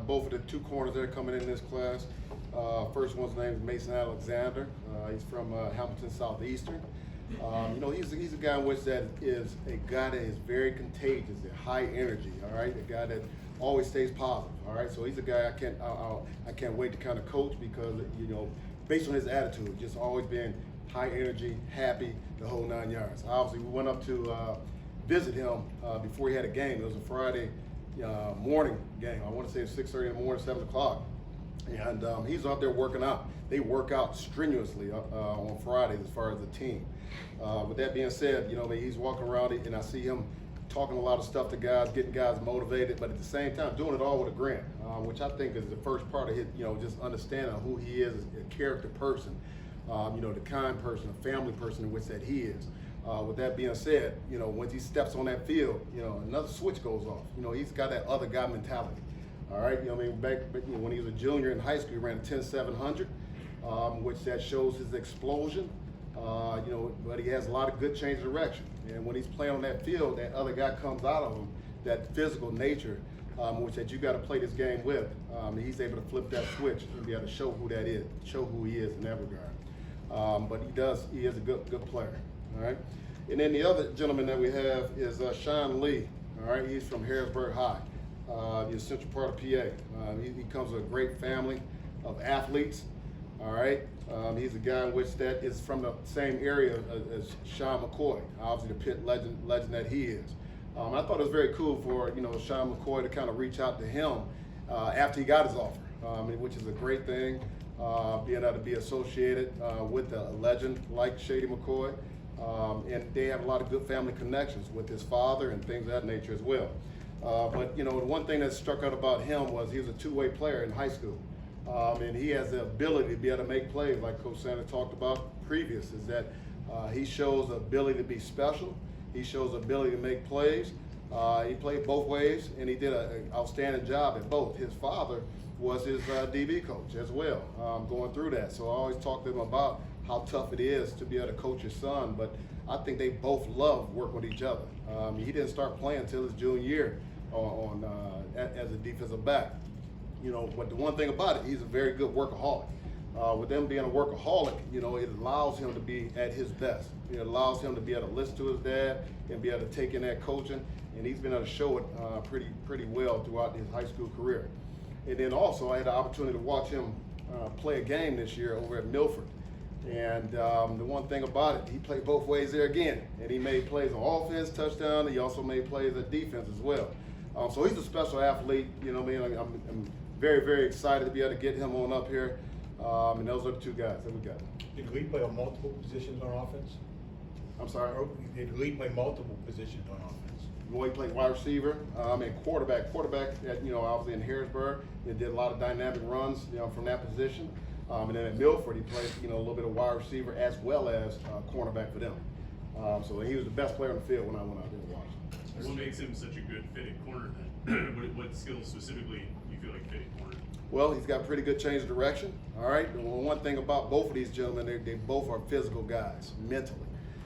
both of the two corners that are coming in this class. First one's name is Mason Alexander. He's from Hamilton Southeastern. He's a guy in which that is a guy that is very contagious, high energy. All right, a guy that always stays positive. All right, so he's a guy I can't wait to kind of coach because based on his attitude, just always being high energy, happy, the whole 9 yards. Obviously, we went up to visit him before he had a game. It was a Friday morning game. I want to say it's 6:30 in the morning, 7 o'clock. And he's out there working out. They work out strenuously on Fridays as far as the team. With that being said, he's walking around and I see him talking a lot of stuff to guys, getting guys motivated, but at the same time doing it all with a grin, which I think is the first part of his, just understanding who he is as a character person, the kind person, a family person in which that he is. With that being said, once he steps on that field, another switch goes off. He's got that other guy mentality. All right, back when he was a junior in high school, he ran a 10.700, which that shows his explosion. But he has a lot of good change of direction. And when he's playing on that field, that other guy comes out of him, that physical nature, which that you got to play this game with. He's able to flip that switch and be able to show who that is, show who he is in that regard. But he is a good player. All right. And then the other gentleman that we have is Shawn Lee. All right, he's from Harrisburg High. The central part of PA. He comes with a great family of athletes. All right, he's a guy in which that is from the same area as Sean McCoy, obviously the Pitt legend that he is. I thought it was very cool for Sean McCoy to kind of reach out to him after he got his offer, which is a great thing. Being able to be associated with a legend like Shady McCoy, and they have a lot of good family connections with his father and things of that nature as well. But the one thing that struck out about him was he was a two-way player in high school. And he has the ability to be able to make plays, like Coach Sanders talked about previous, is that he shows the ability to be special. He shows the ability to make plays. He played both ways, and he did an outstanding job at both. His father was his DB coach as well, going through that. So I always talk to him about how tough it is to be able to coach his son, but I think they both love working with each other. He didn't start playing until his junior year as a defensive back. But the one thing about it, he's a very good workaholic. With them being a workaholic, it allows him to be at his best. It allows him to be able to listen to his dad and be able to take in that coaching, and he's been able to show it pretty well throughout his high school career. And then also, I had the opportunity to watch him play a game this year over at Milford. And the one thing about it, he played both ways there again, and he made plays on offense, touchdown. He also made plays at defense as well. So he's a special athlete. I'm very, very excited to be able to get him on up here. And those are the two guys that we got. Did Lee play on multiple positions on offense? I'm sorry? Did Lee play multiple positions on offense? He played wide receiver and quarterback. Quarterback, obviously in Harrisburg, he did a lot of dynamic runs, from that position. And then at Milford, he played, a little bit of wide receiver as well as cornerback for them. So he was the best player on the field when I went out there to watch him. What makes him such a good fit at corner then? What skills specifically you feel like fit at corner? Well, he's got pretty good change of direction. All right. The one thing about both of these gentlemen, they both are physical guys, mentally.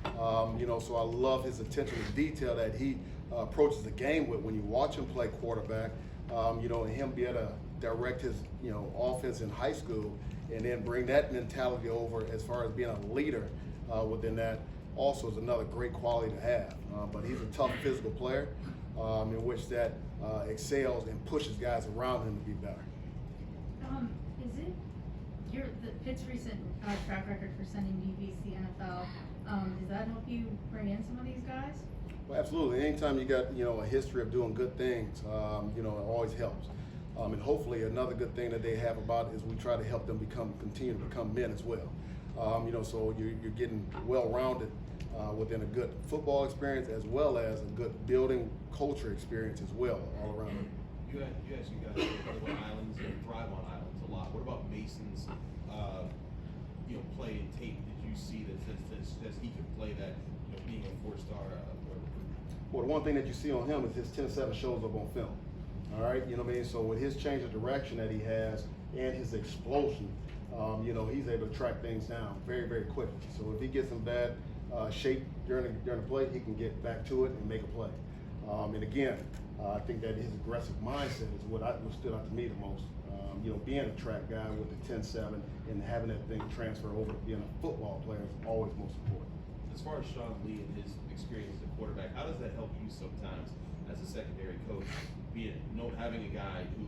So I love his attention to detail that he approaches the game with when you watch him play quarterback. And him be able to direct his, offense in high school, and then bring that mentality over as far as being a leader within that. Also is another great quality to have. But he's a tough physical player in which that excels and pushes guys around him to be better. Is it the Pitt's recent track record for sending DBs to the NFL? Does that help you bring in some of these guys? Well, absolutely. Anytime you got a history of doing good things, it always helps. And hopefully another good thing that they have about it is we try to help them continue to become men as well. So you're getting well-rounded within a good football experience as well as a good building culture experience as well all around it. You guys play on islands and thrive on islands a lot. What about Mason's play and tape? Did you see that he could play that, being a four-star recruit? Well, the one thing that you see on him is his 10-7 shows up on film. All right, So with his change of direction that he has and his explosion, he's able to track things down very, very quickly. So if he gets in bad shape during the play, he can get back to it and make a play. And again, I think that his aggressive mindset is what stood out to me the most. Being a track guy with the 10-7 and having that thing transfer over to being a football player is always most important. As far as Shawn Lee and his experience as a quarterback, how does that help you sometimes as a secondary coach, having a guy who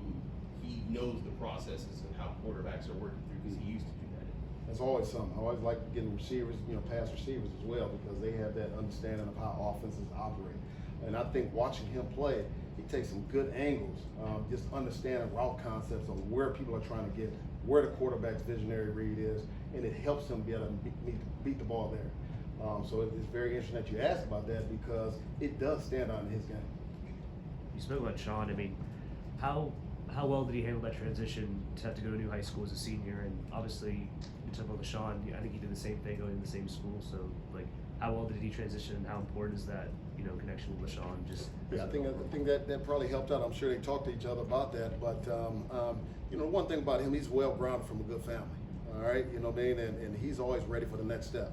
he knows the processes and how quarterbacks are working through because he used to do that? That's always something. I always like getting receivers, pass receivers as well, because they have that understanding of how offenses operate. And I think watching him play, he takes some good angles, just understanding route concepts of where people are trying to get, where the quarterback's visionary read is, and it helps him be able to beat the ball there. So it's very interesting that you asked about that because it does stand out in his game. You spoke about Shawn. I mean, how well did he handle that transition to have to go to new high school as a senior? And obviously, you talk about LaShawn. I think he did the same thing going to the same school. So, like, how well did he transition, and how important is that, connection with LaShawn? Just yeah, I think that probably helped out. I'm sure they talked to each other about that. But one thing about him, he's well grounded from a good family. All right, and he's always ready for the next step.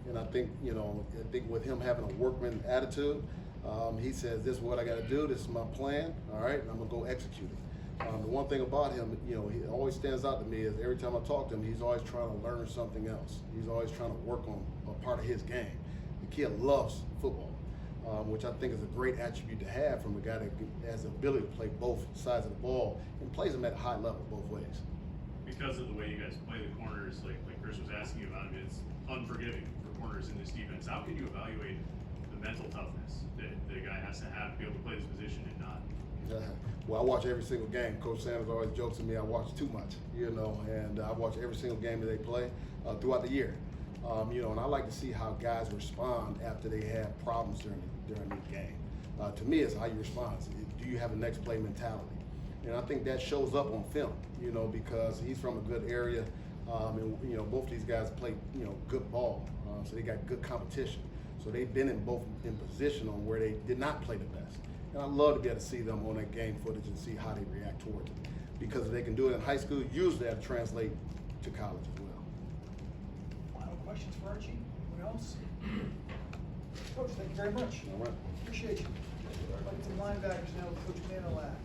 And I think with him having a workman attitude, he says, "This is what I got to do. This is my plan. All right, and I'm gonna go execute it." The one thing about him, he always stands out to me is every time I talk to him, he's always trying to learn something else. He's always trying to work on a part of his game. The kid loves football, which I think is a great attribute to have from a guy that has the ability to play both sides of the ball and plays them at a high level both ways. Because of the way you guys play the corners, like Chris was asking you about, it's unforgiving for corners in this defense. How can you evaluate the mental toughness that the guy has to have to be able to play this position and not? Well, I watch every single game. Coach Sanders always jokes to me, I watch too much, and I watch every single game that they play throughout the year. And I like to see how guys respond after they have problems during the game. To me, it's how you respond. Do you have a next play mentality? And I think that shows up on film, because he's from a good area. And both of these guys play, good ball. So they got good competition. So they've been in position on where they did not play the best. And I love to be able to see them on that game footage and see how they react towards it. Because if they can do it in high school, usually that'll translate to college as well. Final questions for Archie? Anyone else? Coach, thank you very much. All right. Appreciate you. Welcome to the linebackers now with Coach Manilak.